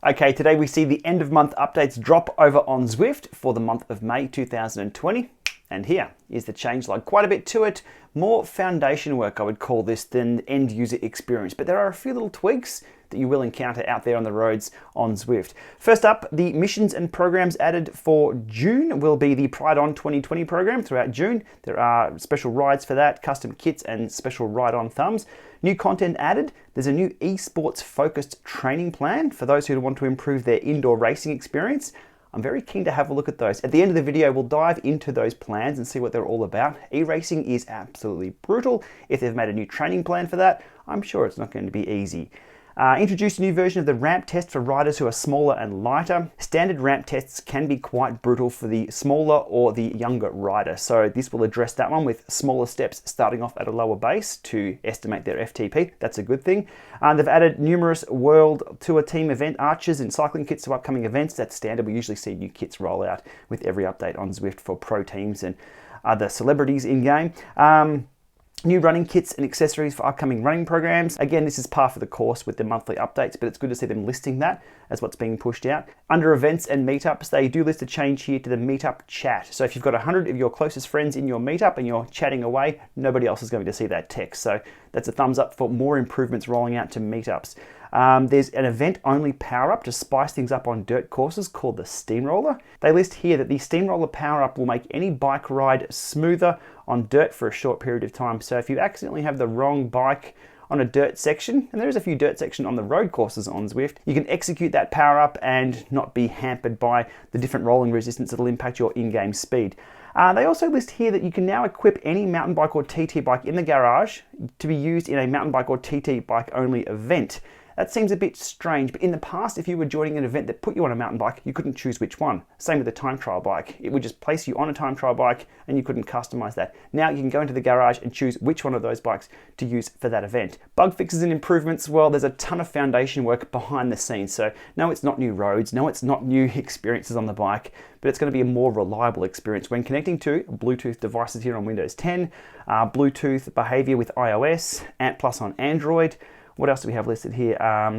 Okay, today we see the end of month updates drop over on Zwift for the month of May 2020. And here is the changelog. Quite a bit to it. More foundation work, I would call this, than end user experience. But there are a few little tweaks that you will encounter out there on the roads on Zwift. First up, the missions and programs added for June will be the Pride On 2020 program throughout June. There are special rides for that, custom kits and special ride-on thumbs. New content added. There's a new esports focused training plan for those who want to improve their indoor racing experience. I'm very keen to have a look at those. At the end of the video, we'll dive into those plans and see what they're all about. E-racing is absolutely brutal. If they've made a new training plan for that, I'm sure it's not going to be easy. Introduced a new version of the ramp test for riders who are smaller and lighter. Standard ramp tests can be quite brutal for the smaller or the younger rider. So this will address that one with smaller steps starting off at a lower base to estimate their FTP. That's a good thing. They've added numerous World Tour Team event archers and cycling kits to upcoming events. That's standard. We usually see new kits roll out with every update on Zwift for pro teams and other celebrities in game. New running kits and accessories for upcoming running programs. Again, this is par for the course with the monthly updates, but it's good to see them listing that as what's being pushed out. Under events and meetups, they do list a change here to the Meetup chat. So if you've got 100 of your closest friends in your meetup and you're chatting away, nobody else is going to see that text. So that's a thumbs up for more improvements rolling out to meetups. There's an event-only power-up to spice things up on dirt courses called the Steamroller. They list here that the Steamroller power-up will make any bike ride smoother on dirt for a short period of time. So if you accidentally have the wrong bike on a dirt section, and there is a few dirt sections on the road courses on Zwift, you can execute that power-up and not be hampered by the different rolling resistance that will impact your in-game speed. They also list here that you can now equip any mountain bike or TT bike in the garage to be used in a mountain bike or TT bike only event. That seems a bit strange, but in the past, if you were joining an event that put you on a mountain bike, you couldn't choose which one. Same with a time trial bike. It would just place you on a time trial bike and you couldn't customize that. Now you can go into the garage and choose which one of those bikes to use for that event. Bug fixes and improvements, well, there's a ton of foundation work behind the scenes. So no, it's not new roads. No, it's not new experiences on the bike, but it's going to be a more reliable experience when connecting to Bluetooth devices here on Windows 10, Bluetooth behavior with iOS, Ant Plus on Android. What else do we have listed here?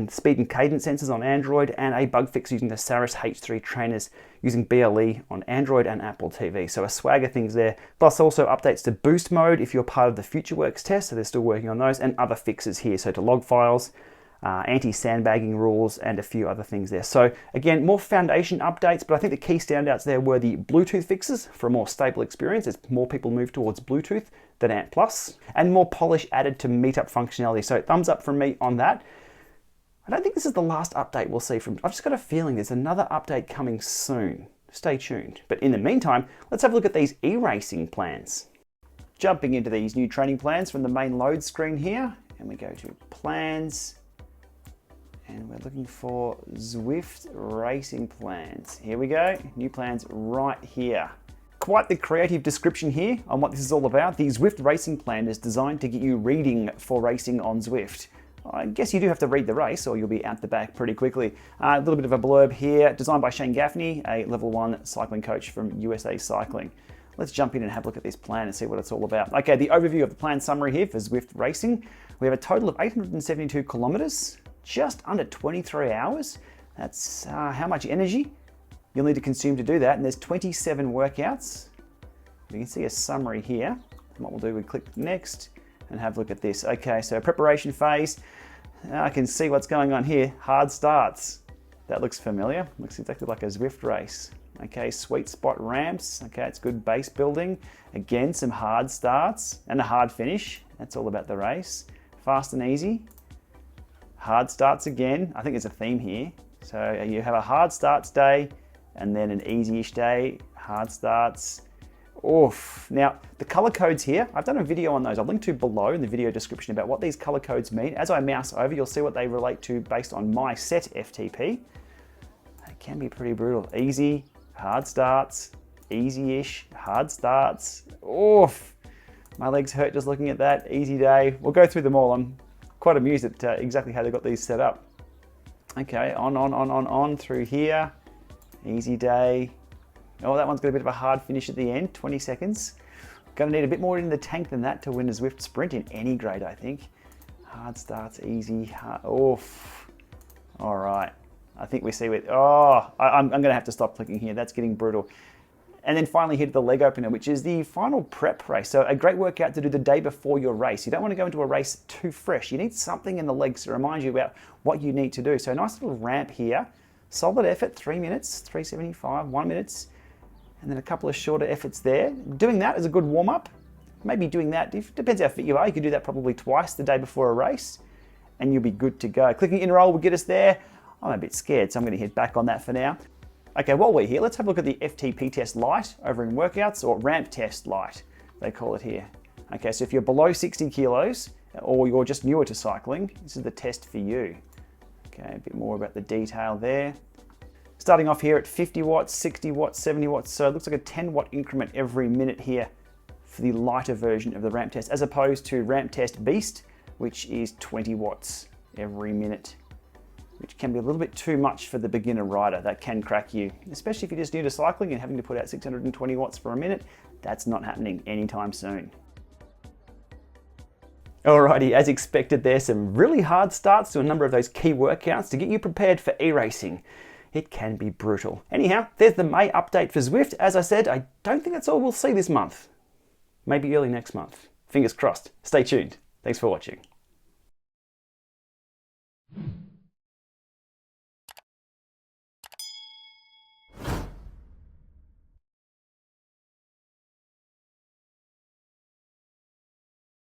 Speed and cadence sensors on Android, and a bug fix using the Saris H3 trainers using BLE on Android and Apple TV. So a swag of things there. Plus also updates to boost mode if you're part of the FutureWorks test, so they're still working on those, and other fixes here. So to log files, anti-sandbagging rules, and a few other things there. So again, more foundation updates, but I think the key standouts there were the Bluetooth fixes for a more stable experience as more people move towards Bluetooth than Ant Plus, and more polish added to Meetup functionality. So thumbs up from me on that. I don't think this is the last update we'll see from, I've just got a feeling there's another update coming soon. Stay tuned. But in the meantime, let's have a look at these e-racing plans. Jumping into these new training plans from the main load screen here, and we go to plans, and we're looking for Zwift racing plans. Here we go, new plans right here. Quite the creative description here on what this is all about. The Zwift racing plan is designed to get you reading for racing on Zwift. I guess you do have to read the race or you'll be out the back pretty quickly. A little bit of a blurb here, designed by Shane Gaffney, a level 1 cycling coach from USA Cycling. Let's jump in and have a look at this plan and see what it's all about. Okay, the overview of the plan summary here for Zwift racing. We have a total of 872 kilometers, just under 23 hours. That's how much energy you'll need to consume to do that, and there's 27 workouts. You can see a summary here. And what we'll do, we click next and have a look at this. Okay, so preparation phase. I can see what's going on here. Hard starts. That looks familiar. Looks exactly like a Zwift race. Okay, sweet spot ramps. Okay, it's good base building. Again, some hard starts and a hard finish. That's all about the race. Fast and easy. Hard starts again. I think there's a theme here. So you have a hard starts day, and then an easy-ish day, hard starts. Oof. Now, the color codes here, I've done a video on those. I'll link to below in the video description about what these color codes mean. As I mouse over, you'll see what they relate to based on my set FTP. It can be pretty brutal. Easy, hard starts, easy-ish, hard starts. Oof. My legs hurt just looking at that. Easy day. We'll go through them all. I'm quite amused at exactly how they got these set up. Okay, on through here. Easy day. Oh, that one's got a bit of a hard finish at the end, 20 seconds. Gonna need a bit more in the tank than that to win a Zwift sprint in any grade, I think. Hard starts, easy, hard, oof. All right. I think we see with, I'm going to have to stop clicking here. That's getting brutal. And then finally hit the leg opener, which is the final prep race. So a great workout to do the day before your race. You don't want to go into a race too fresh. You need something in the legs to remind you about what you need to do. So a nice little ramp here. Solid effort, 3 minutes, 375, 1 minute, and then a couple of shorter efforts there. Doing that is a good warm-up. Maybe doing that, depends how fit you are. You could do that probably twice the day before a race, and you'll be good to go. Clicking in roll will get us there. I'm a bit scared, so I'm going to hit back on that for now. Okay, while we're here, let's have a look at the FTP test light over in workouts, or ramp test light, they call it here. Okay, so if you're below 60 kilos, or you're just newer to cycling, this is the test for you. Okay, a bit more about the detail there. Starting off here at 50 watts, 60 watts, 70 watts, so it looks like a 10 watt increment every minute here for the lighter version of the ramp test, as opposed to ramp test beast, which is 20 watts every minute, which can be a little bit too much for the beginner rider. That can crack you, especially if you're just new to cycling and having to put out 620 watts for a minute. That's not happening anytime soon. Alrighty, as expected, there's some really hard starts to a number of those key workouts to get you prepared for e-racing. It can be brutal. Anyhow, there's the May update for Zwift. As I said, I don't think that's all we'll see this month. Maybe early next month. Fingers crossed. Stay tuned. Thanks for watching.